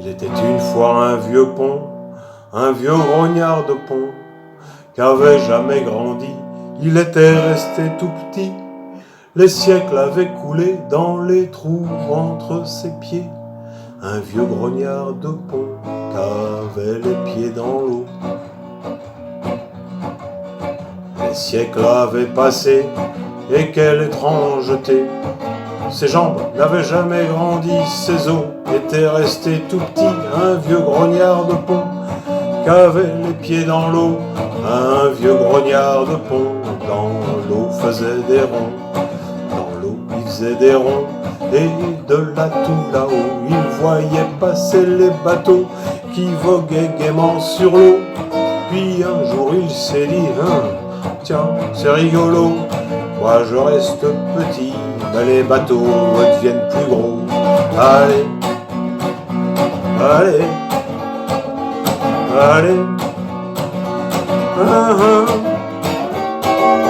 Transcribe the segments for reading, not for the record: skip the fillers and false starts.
Il était une fois un vieux pont, un vieux grognard de pont, qu'avait jamais grandi, il était resté tout petit. Les siècles avaient coulé dans les trous entre ses pieds. Un vieux grognard de pont qu'avait les pieds dans l'eau. Les siècles avaient passé, et quelle étrangeté! Ses jambes n'avaient jamais grandi, ses os étaient restés tout petits. Un vieux grognard de pont qu'avait les pieds dans l'eau. Un vieux grognard de pont dans l'eau faisait des ronds. Dans l'eau il faisait des ronds, et de là tout là-haut il voyait passer les bateaux qui voguaient gaiement sur l'eau. Puis un jour il s'est dit, tiens, c'est rigolo, moi je reste petit, mais les bateaux deviennent plus gros. Allez, allez, allez,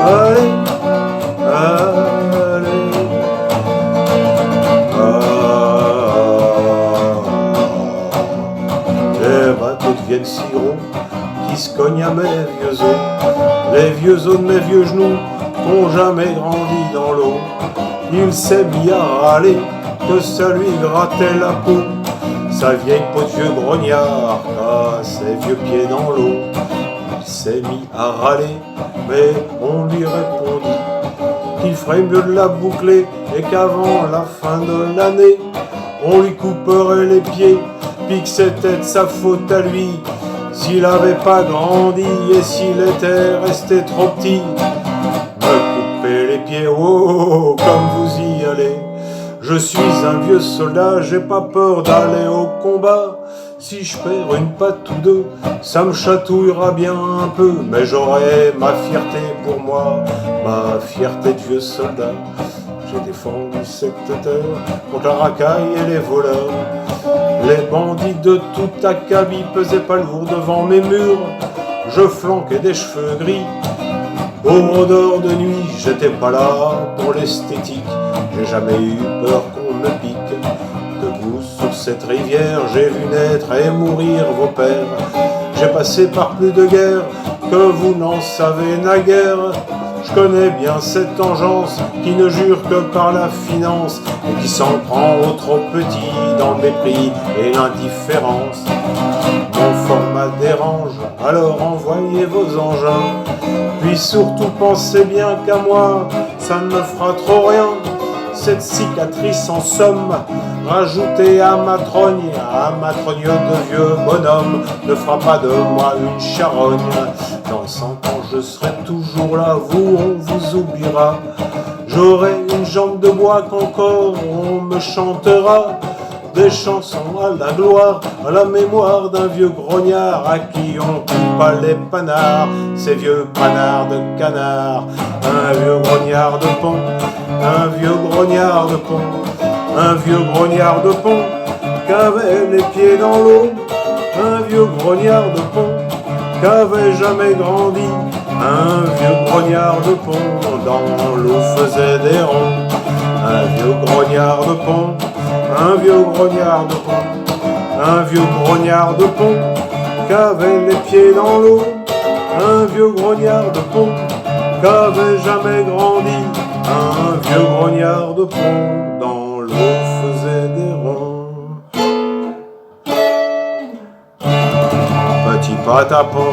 allez, allez. Les bateaux deviennent si gros qu'ils se cognent à mes vieux os. Les vieux os de mes vieux genoux n'ont jamais grandi dans l'eau. Il s'est mis à râler que ça lui grattait la peau. Sa vieille peau de vieux grognard a ses vieux pieds dans l'eau. Il s'est mis à râler, mais on lui répondit qu'il ferait mieux de la boucler et qu'avant la fin de l'année, on lui couperait les pieds, puis que c'était de sa faute à lui s'il avait pas grandi et s'il était resté trop petit. Me couper les pieds, oh, comme vous y allez. Je suis un vieux soldat, j'ai pas peur d'aller au combat. Si je perds une patte ou deux, ça me chatouillera bien un peu, mais j'aurai ma fierté pour moi, ma fierté de vieux soldat. J'ai défendu cette terre contre la racaille et les voleurs. Les bandits de tout acabit pesaient pas lourd devant mes murs. Je flanquais des cheveux gris aux rôdeurs de nuit. J'étais pas là pour l'esthétique, j'ai jamais eu peur qu'on me pique. Debout sur cette rivière, j'ai vu naître et mourir vos pères. J'ai passé par plus de guerres que vous n'en savez naguère. Je connais bien cette engeance qui ne jure que par la finance et qui s'en prend aux trop petits dans le mépris et l'indifférence. Mon format dérange, alors envoyez vos engins. Puis surtout pensez bien qu'à moi, ça ne me fera trop rien. Cette cicatrice en somme, rajoutée à ma trogne de vieux bonhomme, ne fera pas de moi une charogne. Dans 100 ans je serai toujours là, vous on vous oubliera. J'aurai une jambe de bois qu'encore on me chantera. Des chansons à la gloire, à la mémoire d'un vieux grognard à qui on coupe pas les panards, ces vieux panards de canard. Un vieux grognard de pont, un vieux grognard de pont, un vieux grognard de pont qu'avait les pieds dans l'eau. Un vieux grognard de pont qu'avait jamais grandi. Un vieux grognard de pont dans l'eau faisait des ronds. Un vieux grognard de pont, un vieux grognard de pont, un vieux grognard de pont qu'avait les pieds dans l'eau. Un vieux grognard de pont qu'avait jamais grandi. Un vieux grognard de pont dans l'eau faisait des ronds. Petit patapon,